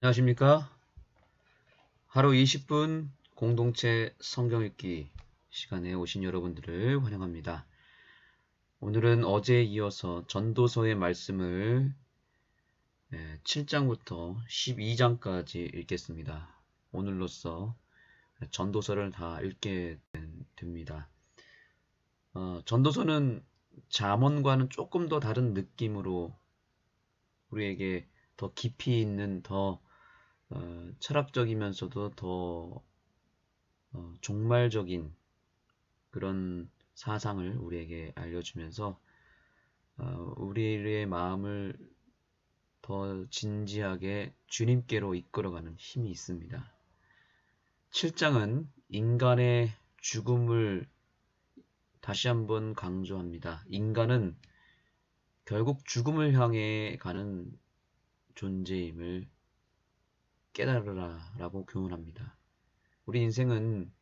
안녕하십니까? 하루 20분 공동체 성경 읽기 시간에 오신 여러분들을 환영합니다. 오늘은 어제에 이어서 전도서의 말씀을 7장부터 12장까지 읽겠습니다. 오늘로써 전도서를 다 읽게 됩니다. 전도서는 잠언과는 조금 더 다른 느낌으로 우리에게 더 깊이 있는 더 철학적이면서도 더 종말적인 그런 사상을 우리에게 알려주면서 우리의 마음을 더 진지하게 주님께로 이끌어가는 힘이 있습니다. 7장은 인간의 죽음을 다시 한번 강조합니다. 인간은 결국 죽음을 향해 가는 존재임을 깨달으라 라고 교훈합니다. 우리 인생은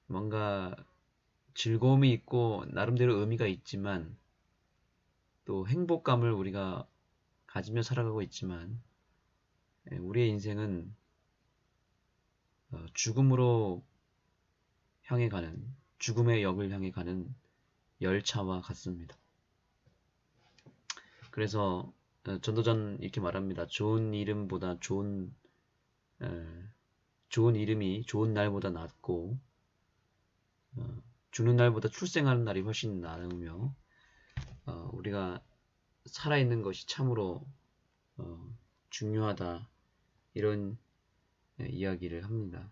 뭔가 즐거움이 있고 나름대로 의미가 있지만 또 행복감을 우리가 가지며 살아가고 있지만 우리의 인생은 죽음으로 향해 가는 죽음의 역을 향해 가는 열차와 같습니다. 그래서 전도전 이렇게 말합니다. 좋은 이름보다 좋은 이름이 좋은 날보다 낫고 죽는 날보다 출생하는 날이 훨씬 나으며 우리가 살아있는 것이 참으로 중요하다 이런 이야기를 합니다.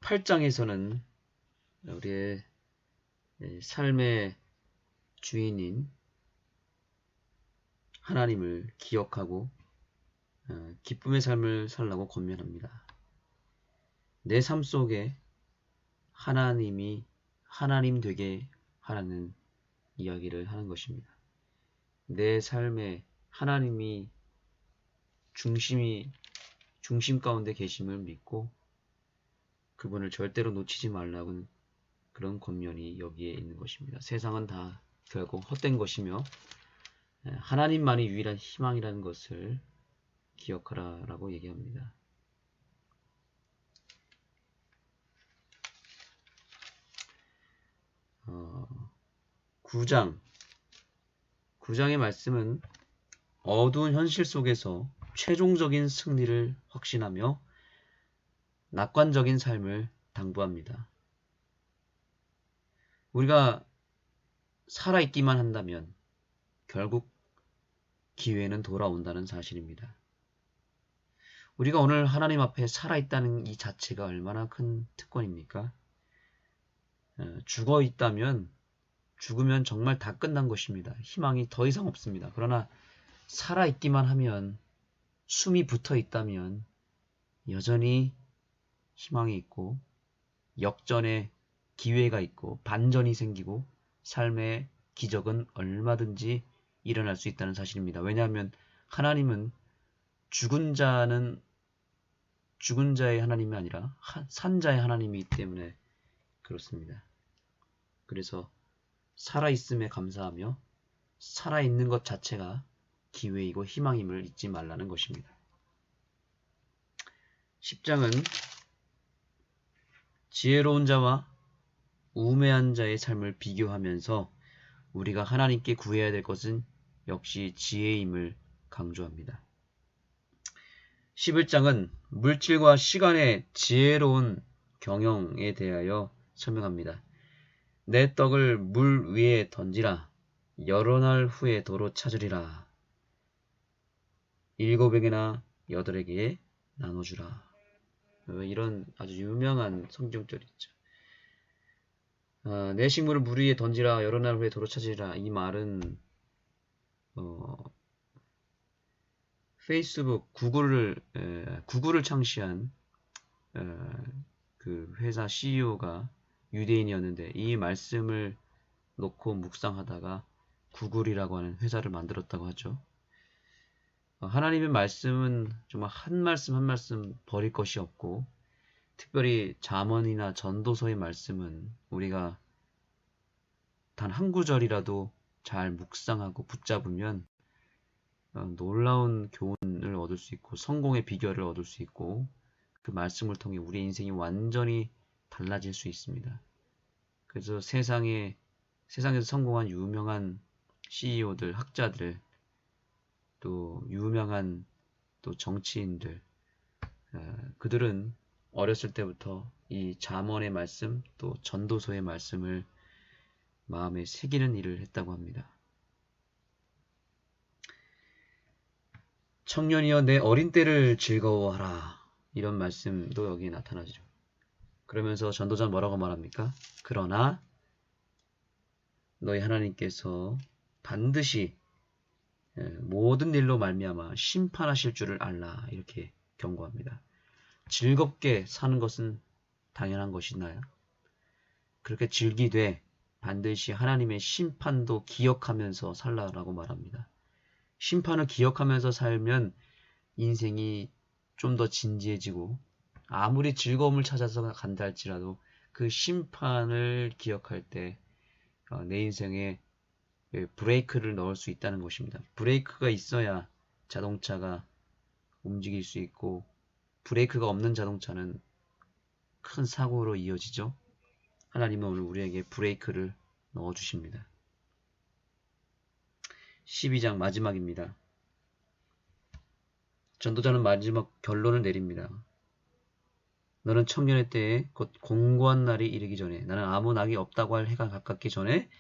8장에서는 우리의 삶의 주인인 하나님을 기억하고 기쁨의 삶을 살라고 권면합니다. 내 삶 속에 하나님이 하나님 되게 하라는 이야기를 하는 것입니다. 내 삶에 하나님이 중심 가운데 계심을 믿고 그분을 절대로 놓치지 말라는 그런 권면이 여기에 있는 것입니다. 세상은 다 결국 헛된 것이며 하나님만이 유일한 희망이라는 것을 기억하라 라고 얘기합니다. 9장의 말씀은 어두운 현실 속에서 최종적인 승리를 확신하며 낙관적인 삶을 당부합니다. 우리가 살아있기만 한다면 결국 기회는 돌아온다는 사실입니다. 우리가 오늘 하나님 앞에 살아있다는 이 자체가 얼마나 큰 특권입니까? 죽으면 정말 다 끝난 것입니다. 희망이 더 이상 없습니다. 그러나 살아있기만 하면, 숨이 붙어 있다면 여전히 희망이 있고 역전의 기회가 있고 반전이 생기고 삶의 기적은 얼마든지 일어날 수 있다는 사실입니다. 왜냐하면 하나님은 죽은 자의 하나님이 아니라 산 자의 하나님이기 때문에 그렇습니다. 그래서 살아있음에 감사하며 살아있는 것 자체가 기회이고 희망임을 잊지 말라는 것입니다. 10장은 지혜로운 자와 우매한 자의 삶을 비교하면서 우리가 하나님께 구해야 될 것은 역시 지혜임을 강조합니다. 11장은 물질과 시간의 지혜로운 경영에 대하여 설명합니다. 내 떡을 물 위에 던지라. 여러 날 후에 도로 찾으리라. 7에게나 8에게 나눠주라. 이런 아주 유명한 성경절이 있죠. 내 식물을 물 위에 던지라. 여러 날 후에 도로 찾으리라. 이 말은 페이스북, 구글을 창시한 그 회사 CEO가 유대인이었는데 이 말씀을 놓고 묵상하다가 구글이라고 하는 회사를 만들었다고 하죠. 하나님의 말씀은 정말 한 말씀 한 말씀 버릴 것이 없고 특별히 잠언이나 전도서의 말씀은 우리가 단 한 구절이라도 잘 묵상하고 붙잡으면 놀라운 교훈을 얻을 수 있고 성공의 비결을 얻을 수 있고 그 말씀을 통해 우리 인생이 완전히 달라질 수 있습니다. 그래서 세상에서 성공한 유명한 CEO들, 학자들, 또 유명한 또 정치인들, 그들은 어렸을 때부터 이 잠언의 말씀, 또 전도서의 말씀을 마음에 새기는 일을 했다고 합니다. 청년이여 내 어린 때를 즐거워하라. 이런 말씀도 여기에 나타나죠. 그러면서 전도자는 뭐라고 말합니까? 그러나 너희 하나님께서 반드시 모든 일로 말미암아 심판하실 줄을 알라. 이렇게 경고합니다. 즐겁게 사는 것은 당연한 것이나요? 그렇게 즐기되 반드시 하나님의 심판도 기억하면서 살라라고 말합니다. 심판을 기억하면서 살면 인생이 좀 더 진지해지고 아무리 즐거움을 찾아서 간다 할지라도 그 심판을 기억할 때 내 인생에 브레이크를 넣을 수 있다는 것입니다. 브레이크가 있어야 자동차가 움직일 수 있고 브레이크가 없는 자동차는 큰 사고로 이어지죠. 하나님은 오늘 우리에게 브레이크를 넣어주십니다. 12장 마지막입니다. 전도자는 마지막 결론을 내립니다. 너는 청년의 때에 곧 공고한 날이 이르기 전에 나는 아무 낙이 없다고 할 해가 가깝기 전에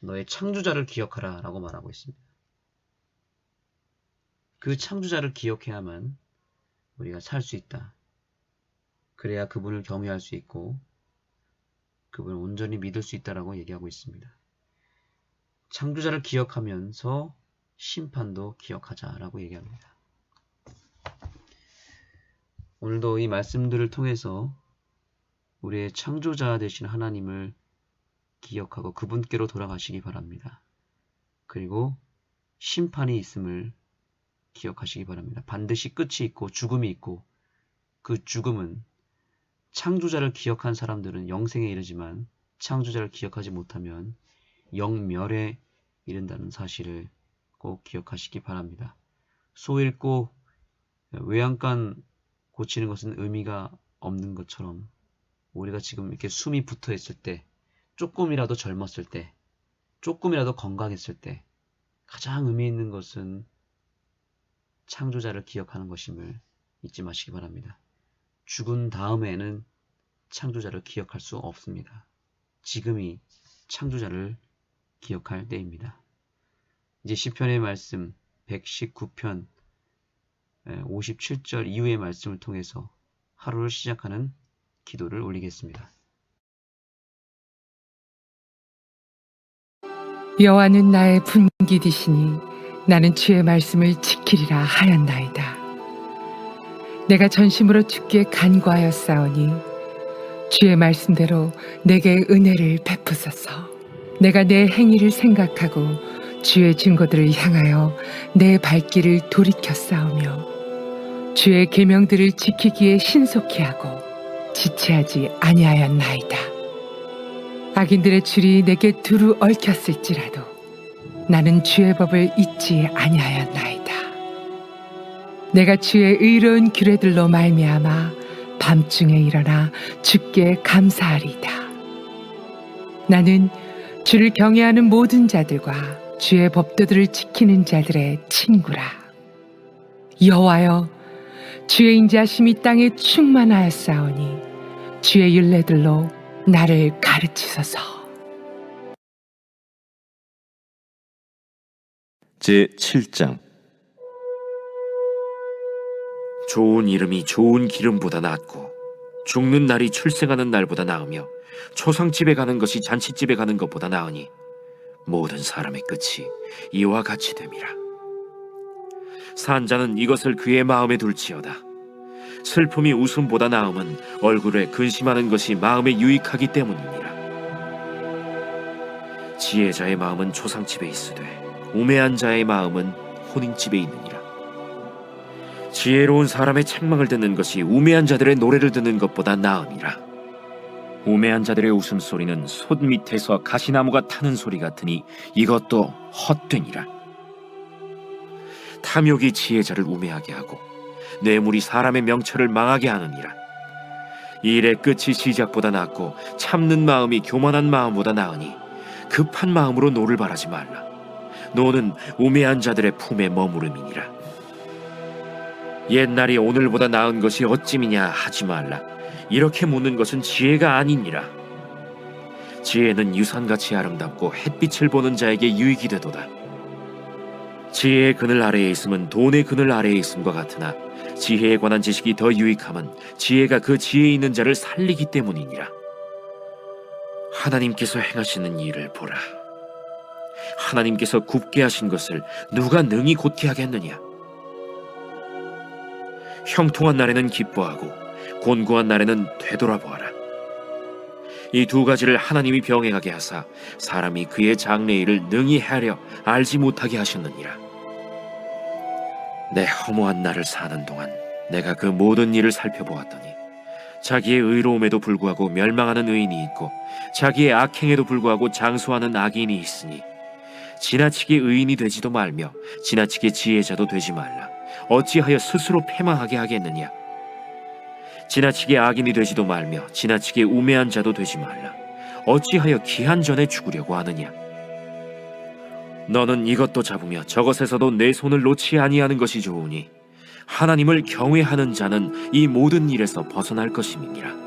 너의 창조자를 기억하라 라고 말하고 있습니다. 그 창조자를 기억해야만 우리가 살 수 있다. 그래야 그분을 경외할 수 있고 그분을 온전히 믿을 수 있다라고 얘기하고 있습니다. 창조자를 기억하면서 심판도 기억하자라고 얘기합니다. 오늘도 이 말씀들을 통해서 우리의 창조자 되신 하나님을 기억하고 그분께로 돌아가시기 바랍니다. 그리고 심판이 있음을 기억하시기 바랍니다. 반드시 끝이 있고 죽음이 있고 그 죽음은 창조자를 기억한 사람들은 영생에 이르지만 창조자를 기억하지 못하면 영멸에 이른다는 사실을 꼭 기억하시기 바랍니다. 소 잃고 외양간 고치는 것은 의미가 없는 것처럼 우리가 지금 이렇게 숨이 붙어 있을 때, 조금이라도 젊었을 때, 조금이라도 건강했을 때 가장 의미 있는 것은 창조자를 기억하는 것임을 잊지 마시기 바랍니다. 죽은 다음에는 창조자를 기억할 수 없습니다. 지금이 창조자를 기억할 때입니다. 이제 시편의 말씀 119편 57절 이후의 말씀을 통해서 하루를 시작하는 기도를 올리겠습니다. 여호와는 나의 분깃이시니 나는 주의 말씀을 지키리라 하였나이다. 내가 전심으로 주께 간구하였사오니 주의 말씀대로 내게 은혜를 베푸소서. 내가 내 행위를 생각하고 주의 증거들을 향하여 내 발길을 돌이켰사오며 주의 계명들을 지키기에 신속히 하고 지체하지 아니하였나이다. 악인들의 줄이 내게 두루 얽혔을지라도 나는 주의 법을 잊지 아니하였나이다. 내가 주의 의로운 규례들로 말미암아 밤중에 일어나 주께 감사하리이다. 나는 주를 경외하는 모든 자들과 주의 법도들을 지키는 자들의 친구라. 여호와여, 주의 인자하심이 땅에 충만하였사오니 주의 율례들로 나를 가르치소서. 제7장. 좋은 이름이 좋은 기름보다 낫고 죽는 날이 출생하는 날보다 나으며 초상집에 가는 것이 잔치집에 가는 것보다 나으니 모든 사람의 끝이 이와 같이 됨이라. 산 자는 이것을 그의 마음에 둘지어다. 슬픔이 웃음보다 나음은 얼굴에 근심하는 것이 마음에 유익하기 때문이니라. 지혜자의 마음은 초상집에 있으되 우매한 자의 마음은 혼인집에 있느니라. 지혜로운 사람의 책망을 듣는 것이 우매한 자들의 노래를 듣는 것보다 나음이라. 우매한 자들의 웃음소리는 솥 밑에서 가시나무가 타는 소리 같으니 이것도 헛되니라. 탐욕이 지혜자를 우매하게 하고 뇌물이 사람의 명철을 망하게 하느니라. 일의 끝이 시작보다 낫고 참는 마음이 교만한 마음보다 나으니 급한 마음으로 노를 바라지 말라. 노는 우매한 자들의 품에 머무름이니라. 옛날이 오늘보다 나은 것이 어찌미냐 하지 말라. 이렇게 묻는 것은 지혜가 아니니라. 지혜는 유산같이 아름답고 햇빛을 보는 자에게 유익이 되도다. 지혜의 그늘 아래에 있음은 돈의 그늘 아래에 있음과 같으나 지혜에 관한 지식이 더 유익함은 지혜가 그 지혜 있는 자를 살리기 때문이니라. 하나님께서 행하시는 일을 보라. 하나님께서 굽게 하신 것을 누가 능히 곧게 하겠느냐. 형통한 날에는 기뻐하고 곤고한 날에는 되돌아보아라. 이 두 가지를 하나님이 병행하게 하사 사람이 그의 장래일을 능히 하려 알지 못하게 하셨느니라. 내 허무한 날을 사는 동안 내가 그 모든 일을 살펴보았더니 자기의 의로움에도 불구하고 멸망하는 의인이 있고 자기의 악행에도 불구하고 장수하는 악인이 있으니 지나치게 의인이 되지도 말며 지나치게 지혜자도 되지 말라. 어찌하여 스스로 패망하게 하겠느냐. 지나치게 악인이 되지도 말며 지나치게 우매한 자도 되지 말라. 어찌하여 기한 전에 죽으려고 하느냐. 너는 이것도 잡으며 저것에서도 내 손을 놓지 아니하는 것이 좋으니 하나님을 경외하는 자는 이 모든 일에서 벗어날 것임이니라.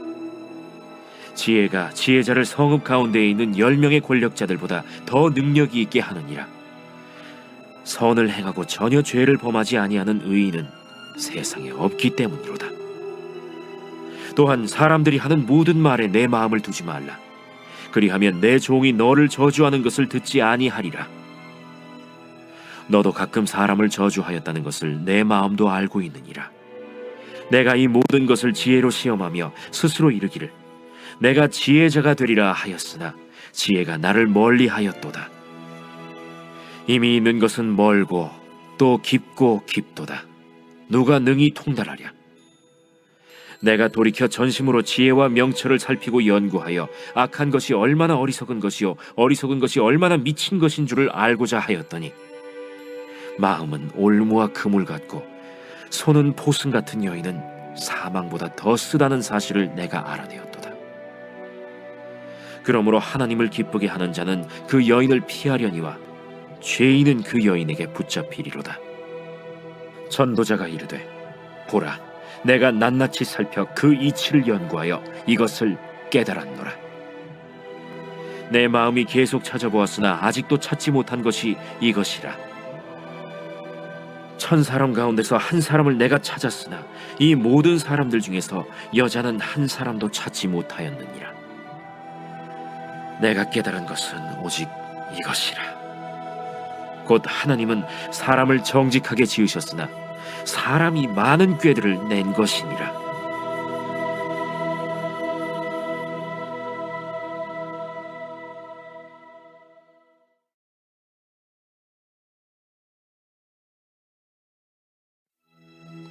지혜가 지혜자를 성읍 가운데에 있는 10명의 권력자들보다 더 능력이 있게 하느니라. 선을 행하고 전혀 죄를 범하지 아니하는 의인은 세상에 없기 때문이로다. 또한 사람들이 하는 모든 말에 내 마음을 두지 말라. 그리하면 내 종이 너를 저주하는 것을 듣지 아니하리라. 너도 가끔 사람을 저주하였다는 것을 내 마음도 알고 있느니라. 내가 이 모든 것을 지혜로 시험하며 스스로 이르기를 내가 지혜자가 되리라 하였으나 지혜가 나를 멀리하였도다. 이미 있는 것은 멀고 또 깊고 깊도다. 누가 능히 통달하랴. 내가 돌이켜 전심으로 지혜와 명철을 살피고 연구하여 악한 것이 얼마나 어리석은 것이요 어리석은 것이 얼마나 미친 것인 줄을 알고자 하였더니 마음은 올무와 그물 같고 손은 포승 같은 여인은 사망보다 더 쓰다는 사실을 내가 알아내었도다. 그러므로 하나님을 기쁘게 하는 자는 그 여인을 피하려니와 죄인은 그 여인에게 붙잡히리로다. 전도자가 이르되 보라, 내가 낱낱이 살펴 그 이치를 연구하여 이것을 깨달았노라. 내 마음이 계속 찾아보았으나 아직도 찾지 못한 것이 이것이라. 1000사람 가운데서 한 사람을 내가 찾았으나 이 모든 사람들 중에서 여자는 한 사람도 찾지 못하였느니라. 내가 깨달은 것은 오직 이것이라. 곧 하나님은 사람을 정직하게 지으셨으나 사람이 많은 꾀들을 낸 것이니라.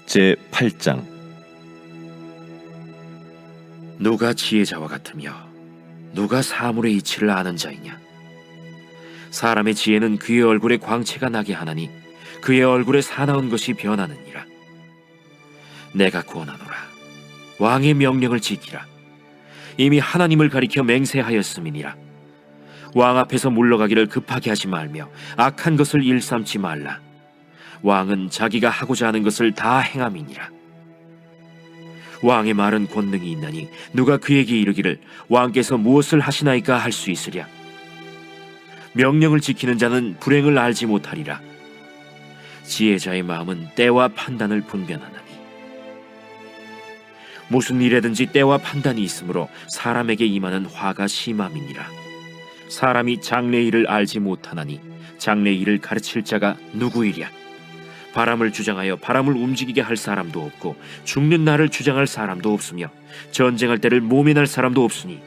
제8장. 누가 지혜자와 같으며 누가 사물의 이치를 아는 자이냐. 사람의 지혜는 그의 얼굴에 광채가 나게 하나니 그의 얼굴에 사나운 것이 변하느니라. 내가 구원하노라. 왕의 명령을 지키라. 이미 하나님을 가리켜 맹세하였음이니라. 왕 앞에서 물러가기를 급하게 하지 말며 악한 것을 일삼지 말라. 왕은 자기가 하고자 하는 것을 다 행함이니라. 왕의 말은 권능이 있나니 누가 그에게 이르기를 왕께서 무엇을 하시나이까 할 수 있으랴. 명령을 지키는 자는 불행을 알지 못하리라. 지혜자의 마음은 때와 판단을 분별하나니 무슨 일에든지 때와 판단이 있으므로 사람에게 임하는 화가 심함이니라. 사람이 장래일을 알지 못하나니 장래일을 가르칠 자가 누구이랴. 바람을 주장하여 바람을 움직이게 할 사람도 없고 죽는 날을 주장할 사람도 없으며 전쟁할 때를 모면할 사람도 없으니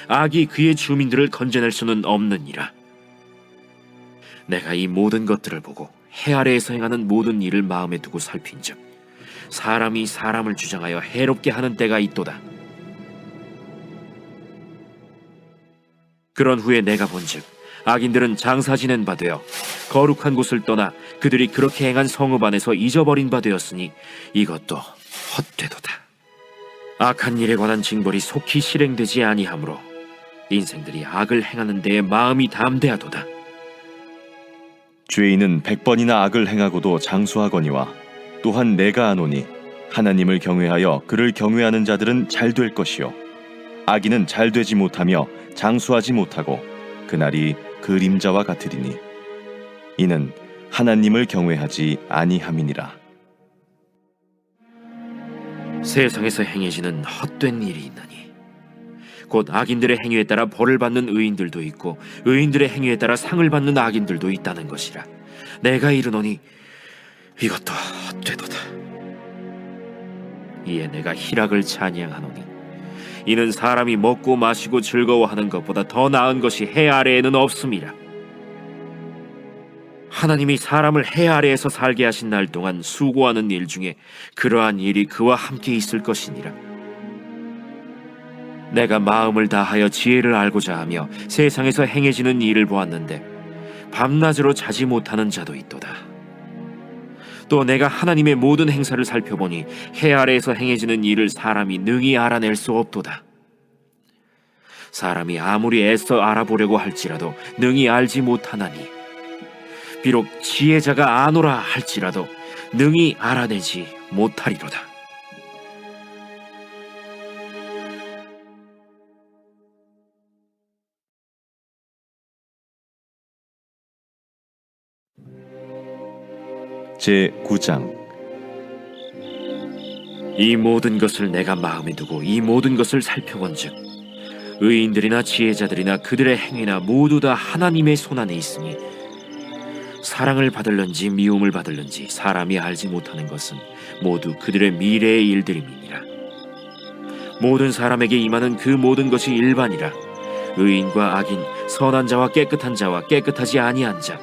악이 그의 주민들을 건져낼 수는 없느니라. 내가 이 모든 것들을 보고 해 아래에서 행하는 모든 일을 마음에 두고 살핀즉 사람이 사람을 주장하여 해롭게 하는 때가 있도다. 그런 후에 내가 본즉 악인들은 장사 지낸 바 되어 거룩한 곳을 떠나 그들이 그렇게 행한 성읍 안에서 잊어버린 바 되었으니 이것도 헛되도다. 악한 일에 관한 징벌이 속히 실행되지 아니하므로 인생들이 악을 행하는 데에 마음이 담대하도다. 죄인은 100번이나 악을 행하고도 장수하거니와 또한 내가 아노니 하나님을 경외하여 그를 경외하는 자들은 잘 될 것이요 악인은 잘 되지 못하며 장수하지 못하고 그날이 그림자와 같으리니 이는 하나님을 경외하지 아니함이니라. 세상에서 행해지는 헛된 일이 있나니 곧 악인들의 행위에 따라 벌을 받는 의인들도 있고 의인들의 행위에 따라 상을 받는 악인들도 있다는 것이라. 내가 이르노니 이것도 헛되도다. 이에 내가 희락을 찬양하노니 이는 사람이 먹고 마시고 즐거워하는 것보다 더 나은 것이 해 아래에는 없음이라. 하나님이 사람을 해 아래에서 살게 하신 날 동안 수고하는 일 중에 그러한 일이 그와 함께 있을 것이니라. 내가 마음을 다하여 지혜를 알고자 하며 세상에서 행해지는 일을 보았는데 밤낮으로 자지 못하는 자도 있도다. 또 내가 하나님의 모든 행사를 살펴보니 해 아래에서 행해지는 일을 사람이 능히 알아낼 수 없도다. 사람이 아무리 애써 알아보려고 할지라도 능히 알지 못하나니 비록 지혜자가 아노라 할지라도 능히 알아내지 못하리로다. 제9장. 이 모든 것을 내가 마음에 두고 이 모든 것을 살펴본즉 의인들이나 지혜자들이나 그들의 행위나 모두 다 하나님의 손안에 있으니 사랑을 받을는지 미움을 받을는지 사람이 알지 못하는 것은 모두 그들의 미래의 일들임이니라. 모든 사람에게 임하는 그 모든 것이 일반이라. 의인과 악인, 선한 자와 깨끗한 자와 깨끗하지 아니한 자,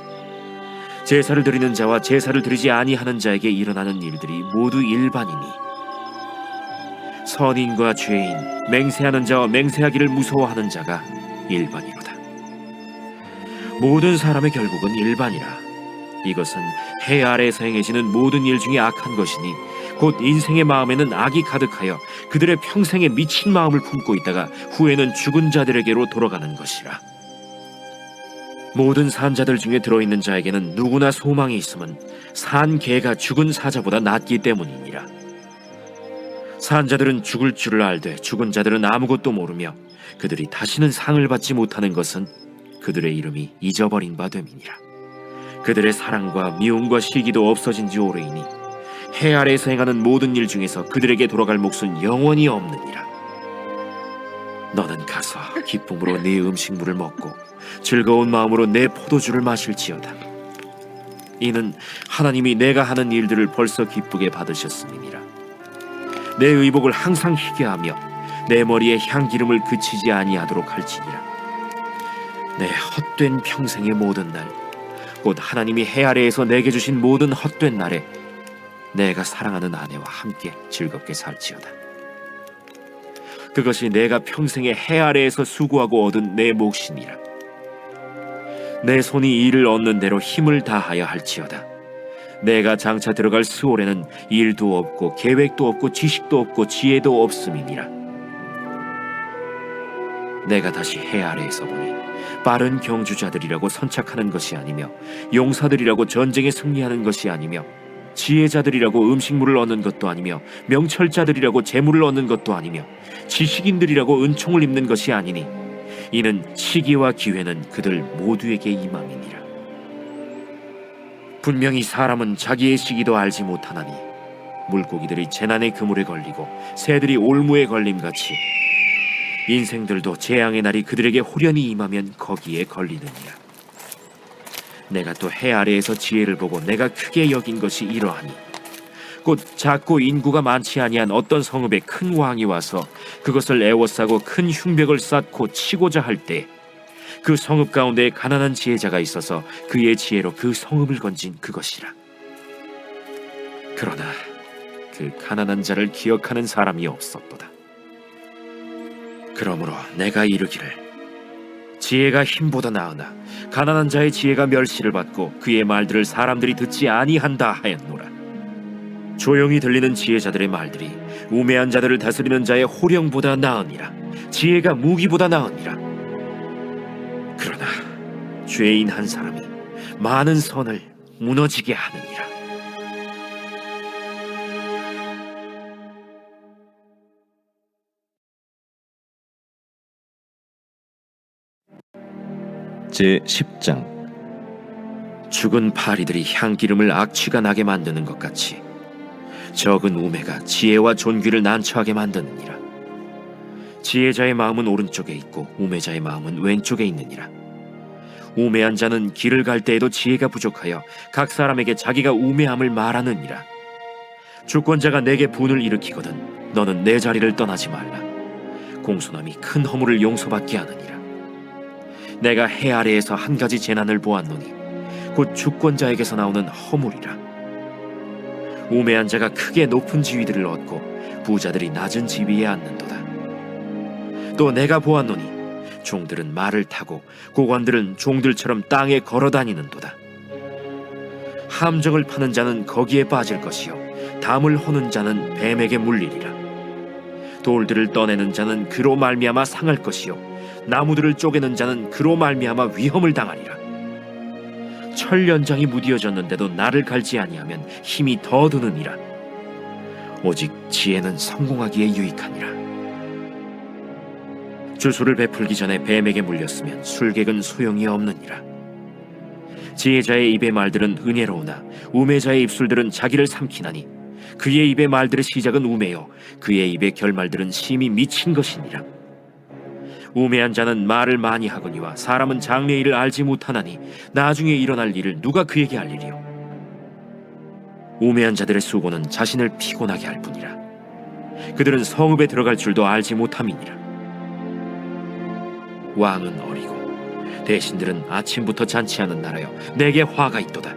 제사를 드리는 자와 제사를 드리지 아니하는 자에게 일어나는 일들이 모두 일반이니 선인과 죄인, 맹세하는 자와 맹세하기를 무서워하는 자가 일반이로다. 모든 사람의 결국은 일반이라. 이것은 해 아래에서 행해지는 모든 일 중에 악한 것이니 곧 인생의 마음에는 악이 가득하여 그들의 평생에 미친 마음을 품고 있다가 후에는 죽은 자들에게로 돌아가는 것이라. 모든 산자들 중에 들어있는 자에게는 누구나 소망이 있음은 산 개가 죽은 사자보다 낫기 때문이니라. 산자들은 죽을 줄을 알되 죽은 자들은 아무것도 모르며 그들이 다시는 상을 받지 못하는 것은 그들의 이름이 잊어버린 바 됨이니라. 그들의 사랑과 미움과 시기도 없어진 지 오래이니 해 아래에서 행하는 모든 일 중에서 그들에게 돌아갈 몫은 영원히 없느니라. 너는 가서 기쁨으로 네 음식물을 먹고 즐거운 마음으로 내 포도주를 마실지어다. 이는 하나님이 내가 하는 일들을 벌써 기쁘게 받으셨음이니라. 내 의복을 항상 희게 하며 내 머리에 향기름을 그치지 아니하도록 할지니라. 내 헛된 평생의 모든 날, 곧 하나님이 해 아래에서 내게 주신 모든 헛된 날에 내가 사랑하는 아내와 함께 즐겁게 살지어다. 그것이 내가 평생에 해 아래에서 수고하고 얻은 내 몫이니라. 내 손이 이를 얻는 대로 힘을 다하여 할지어다. 내가 장차 들어갈 스올에는 일도 없고 계획도 없고 지식도 없고 지혜도 없음이니라. 내가 다시 해 아래에서 보니 빠른 경주자들이라고 선착하는 것이 아니며 용사들이라고 전쟁에 승리하는 것이 아니며 지혜자들이라고 음식물을 얻는 것도 아니며 명철자들이라고 재물을 얻는 것도 아니며 지식인들이라고 은총을 입는 것이 아니니 이는 시기와 기회는 그들 모두에게 임함이니라. 분명히 사람은 자기의 시기도 알지 못하나니 물고기들이 재난의 그물에 걸리고 새들이 올무에 걸림같이 인생들도 재앙의 날이 그들에게 홀연히 임하면 거기에 걸리느니라. 내가 또 해 아래에서 지혜를 보고 내가 크게 여긴 것이 이러하니 곧 작고 인구가 많지 아니한 어떤 성읍에 큰 왕이 와서 그것을 애워싸고 큰 흉벽을 쌓고 치고자 할 때 그 성읍 가운데 가난한 지혜자가 있어서 그의 지혜로 그 성읍을 건진 그것이라. 그러나 그 가난한 자를 기억하는 사람이 없었도다. 그러므로 내가 이르기를 지혜가 힘보다 나으나 가난한 자의 지혜가 멸시를 받고 그의 말들을 사람들이 듣지 아니한다 하였노라. 조용히 들리는 지혜자들의 말들이 우매한 자들을 다스리는 자의 호령보다 나으니라. 지혜가 무기보다 나으니라. 그러나 죄인 한 사람이 많은 선을 무너지게 하느니라. 제 10장. 죽은 파리들이 향기름을 악취가 나게 만드는 것 같이 적은 우매가 지혜와 존귀를 난처하게 만드느니라. 지혜자의 마음은 오른쪽에 있고 우매자의 마음은 왼쪽에 있느니라. 우매한 자는 길을 갈 때에도 지혜가 부족하여 각 사람에게 자기가 우매함을 말하느니라. 주권자가 내게 분을 일으키거든 너는 내 자리를 떠나지 말라. 공손함이 큰 허물을 용서받게 하느니라. 내가 해 아래에서 한 가지 재난을 보았노니 곧 주권자에게서 나오는 허물이라. 우매한 자가 크게 높은 지위들을 얻고 부자들이 낮은 지위에 앉는도다. 또 내가 보았노니 종들은 말을 타고 고관들은 종들처럼 땅에 걸어 다니는도다. 함정을 파는 자는 거기에 빠질 것이요 담을 허는 자는 뱀에게 물리리라. 돌들을 떠내는 자는 그로 말미암아 상할 것이요 나무들을 쪼개는 자는 그로 말미암아 위험을 당하리라. 철 연장이 무디어졌는데도 나를 갈지 아니하면 힘이 더 드느니라. 오직 지혜는 성공하기에 유익하니라. 주술을 베풀기 전에 뱀에게 물렸으면 술객은 소용이 없느니라. 지혜자의 입의 말들은 은혜로우나 우매자의 입술들은 자기를 삼키나니 그의 입의 말들의 시작은 우매요 그의 입의 결말들은 심히 미친 것이니라. 우매한 자는 말을 많이 하거니와 사람은 장래의 일을 알지 못하나니 나중에 일어날 일을 누가 그에게 알리리요. 우매한 자들의 수고는 자신을 피곤하게 할 뿐이라. 그들은 성읍에 들어갈 줄도 알지 못함이니라. 왕은 어리고 대신들은 아침부터 잔치하는 나라여 내게 화가 있도다.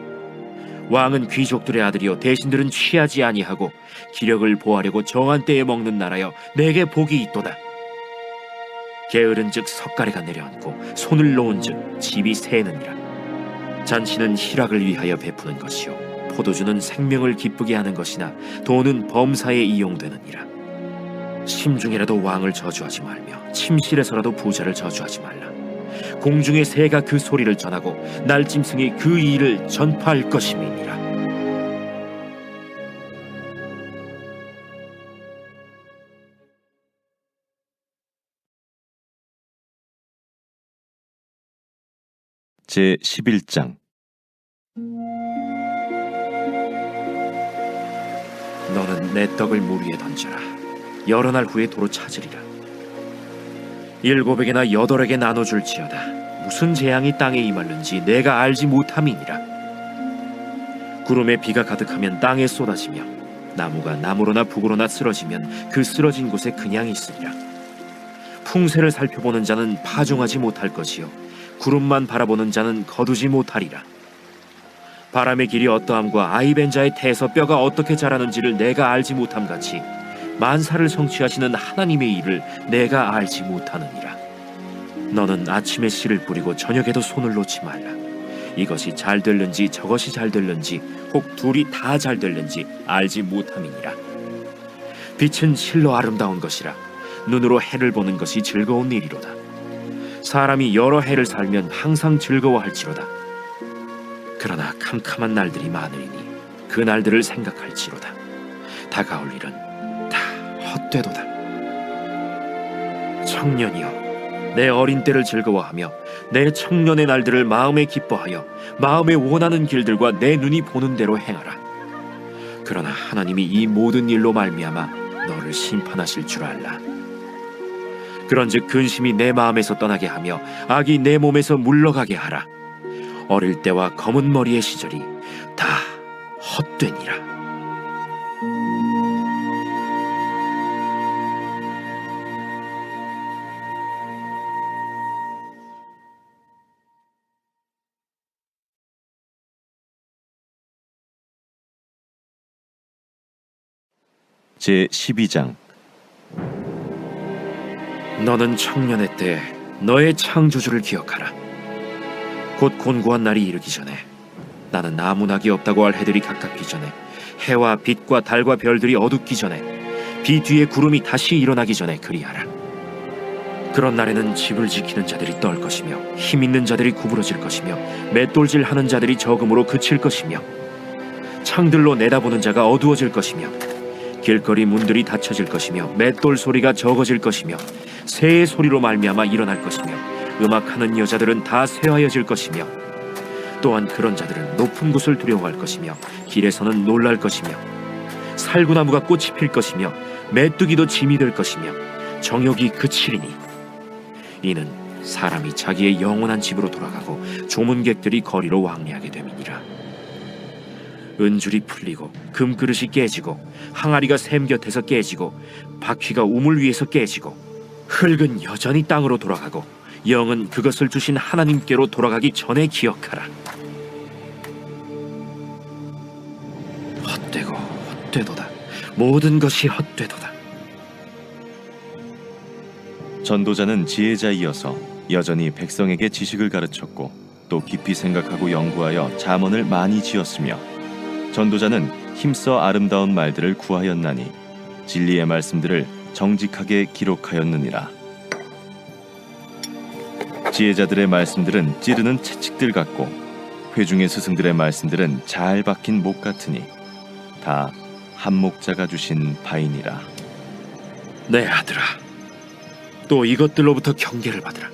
왕은 귀족들의 아들이요 대신들은 취하지 아니하고 기력을 보하려고 정한 때에 먹는 나라여 내게 복이 있도다. 게으른즉 석가래가 내려앉고 손을 놓은즉 집이 새느니라. 잔치는 희락을 위하여 베푸는 것이요 포도주는 생명을 기쁘게 하는 것이나 돈은 범사에 이용되느니라. 심중에라도 왕을 저주하지 말며 침실에서라도 부자를 저주하지 말라. 공중의 새가 그 소리를 전하고 날짐승이 그 일을 전파할 것임이니라. 제 11장. 너는 내 떡을 물 위에 던져라. 여러 날 후에 도로 찾으리라. 7에게나 8에게 나눠줄지어다. 무슨 재앙이 땅에 임하는지 내가 알지 못함이니라. 구름에 비가 가득하면 땅에 쏟아지며 나무가 나무로나 북으로나 쓰러지면 그 쓰러진 곳에 그냥 있으리라. 풍세를 살펴보는 자는 파종하지 못할 것이요 구름만 바라보는 자는 거두지 못하리라. 바람의 길이 어떠함과 아이벤 자의 태에서 뼈가 어떻게 자라는지를 내가 알지 못함 같이 만사를 성취하시는 하나님의 일을 내가 알지 못하느니라. 너는 아침에 씨를 뿌리고 저녁에도 손을 놓지 말라. 이것이 잘 될는지 저것이 잘 될는지 혹 둘이 다 잘 될는지 알지 못함이니라. 빛은 실로 아름다운 것이라. 눈으로 해를 보는 것이 즐거운 일이로다. 사람이 여러 해를 살면 항상 즐거워할지로다. 그러나 캄캄한 날들이 많으리니 그 날들을 생각할지로다. 다가올 일은 다 헛되도다. 청년이여, 내 어린 때를 즐거워하며 내 청년의 날들을 마음에 기뻐하여 마음에 원하는 길들과 내 눈이 보는 대로 행하라. 그러나 하나님이 이 모든 일로 말미암아 너를 심판하실 줄 알라. 그런즉 근심이 내 마음에서 떠나게 하며 악이 내 몸에서 물러가게 하라. 어릴 때와 검은 머리의 시절이 다 헛되니라. 제 12장. 너는 청년의 때 너의 창조주를 기억하라. 곧 곤고한 날이 이르기 전에, 나는 아무 낙이 없다고 할 해들이 가깝기 전에, 해와 빛과 달과 별들이 어둡기 전에, 비 뒤에 구름이 다시 일어나기 전에 그리하라. 그런 날에는 집을 지키는 자들이 떨 것이며, 힘 있는 자들이 구부러질 것이며, 맷돌질하는 자들이 적음으로 그칠 것이며, 창들로 내다보는 자가 어두워질 것이며, 길거리 문들이 닫혀질 것이며, 맷돌 소리가 적어질 것이며, 새의 소리로 말미암아 일어날 것이며, 음악하는 여자들은 다 새하여질 것이며, 또한 그런 자들은 높은 곳을 두려워할 것이며, 길에서는 놀랄 것이며, 살구나무가 꽃이 필 것이며, 메뚜기도 짐이 될 것이며, 정욕이 그치리니, 이는 사람이 자기의 영원한 집으로 돌아가고 조문객들이 거리로 왕래하게 됨이니라. 은줄이 풀리고 금그릇이 깨지고 항아리가 샘 곁에서 깨지고 바퀴가 우물 위에서 깨지고, 흙은 여전히 땅으로 돌아가고 영은 그것을 주신 하나님께로 돌아가기 전에 기억하라. 헛되고 헛되도다. 모든 것이 헛되도다. 전도자는 지혜자이어서 여전히 백성에게 지식을 가르쳤고 또 깊이 생각하고 연구하여 잠언을 많이 지었으며, 전도자는 힘써 아름다운 말들을 구하였나니 진리의 말씀들을 정직하게 기록하였느니라. 지혜자들의 말씀들은 찌르는 채찍들 같고 회중의 스승들의 말씀들은 잘 박힌 목 같으니 다 한 목자가 주신 바이니라. 내 아들아, 또 이것들로부터 경계를 받으라.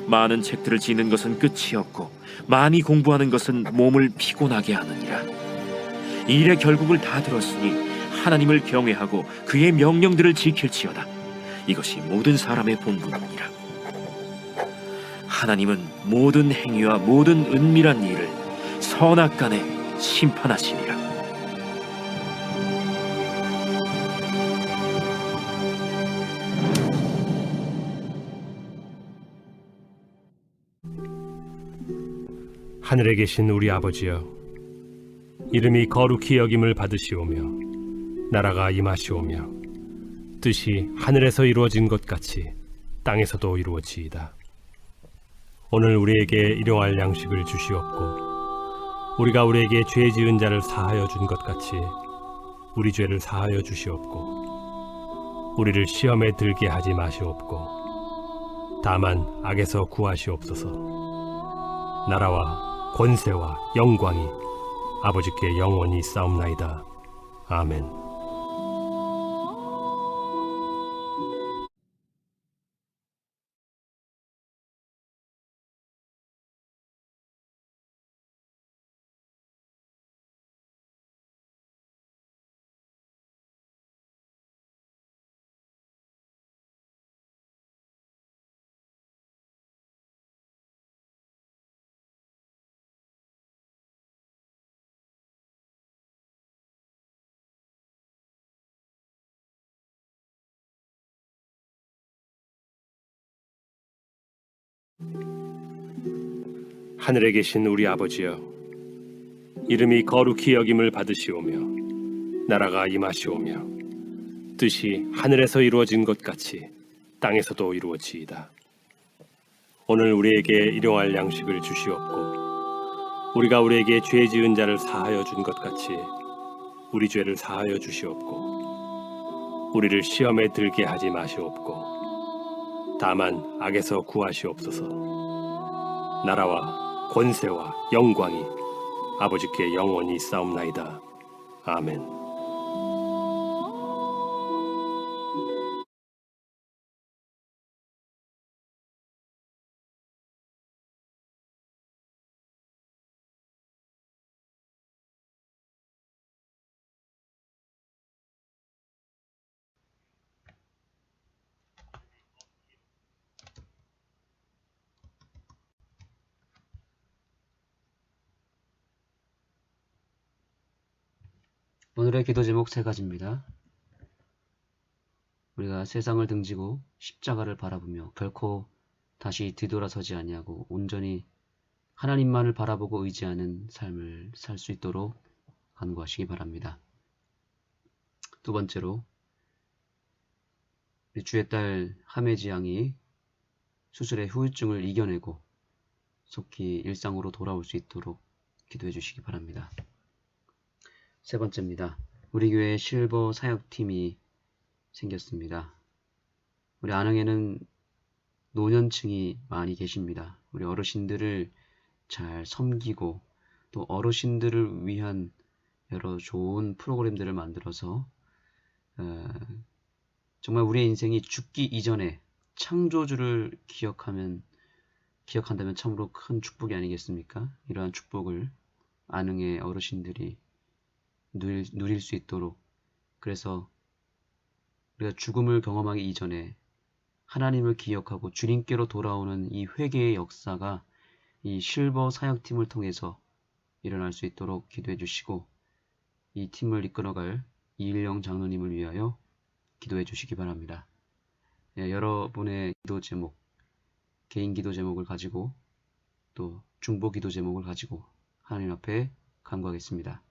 많은 책들을 지는 것은 끝이 없고 많이 공부하는 것은 몸을 피곤하게 하느니라. 이 일의 결국을 다 들었으니 하나님을 경외하고 그의 명령들을 지킬지어다. 이것이 모든 사람의 본분이니라. 하나님은 모든 행위와 모든 은밀한 일을 선악간에 심판하시니라. 하늘에 계신 우리 아버지여, 이름이 거룩히 여김을 받으시오며 나라가 임하시오며 뜻이 하늘에서 이루어진 것 같이 땅에서도 이루어지이다. 오늘 우리에게 일용할 양식을 주시옵고, 우리가 우리에게 죄 지은 자를 사하여 준 것 같이 우리 죄를 사하여 주시옵고, 우리를 시험에 들게 하지 마시옵고 다만 악에서 구하시옵소서. 나라와 권세와 영광이 아버지께 영원히 싸움나이다. 아멘. 하늘에 계신 우리 아버지여, 이름이 거룩히 여김을 받으시오며 나라가 임하시오며 뜻이 하늘에서 이루어진 것 같이 땅에서도 이루어지이다. 오늘 우리에게 일용할 양식을 주시옵고, 우리가 우리에게 죄 지은 자를 사하여 준 것 같이 우리 죄를 사하여 주시옵고, 우리를 시험에 들게 하지 마시옵고 다만 악에서 구하시옵소서. 나라와 권세와 영광이 아버지께 영원히 싸움나이다. 아멘. 오늘의 기도 제목 세 가지입니다. 우리가 세상을 등지고 십자가를 바라보며 결코 다시 뒤돌아서지 아니하고 온전히 하나님만을 바라보고 의지하는 삶을 살 수 있도록 간구하시기 바랍니다. 두 번째로, 우리 주의 딸 하메지 양이 수술의 후유증을 이겨내고 속히 일상으로 돌아올 수 있도록 기도해 주시기 바랍니다. 세 번째입니다. 우리 교회에 실버 사역팀이 생겼습니다. 우리 안흥에는 노년층이 많이 계십니다. 우리 어르신들을 잘 섬기고 또 어르신들을 위한 여러 좋은 프로그램들을 만들어서 정말 우리의 인생이 죽기 이전에 창조주를 기억한다면 참으로 큰 축복이 아니겠습니까? 이러한 축복을 안흥의 어르신들이 누릴 수 있도록, 그래서 우리가 죽음을 경험하기 이전에 하나님을 기억하고 주님께로 돌아오는 이 회개의 역사가 이 실버 사역팀을 통해서 일어날 수 있도록 기도해 주시고, 이 팀을 이끌어갈 이일영 장로님을 위하여 기도해 주시기 바랍니다. 여러분의 기도 제목, 개인 기도 제목을 가지고 또 중보 기도 제목을 가지고 하나님 앞에 간구하겠습니다.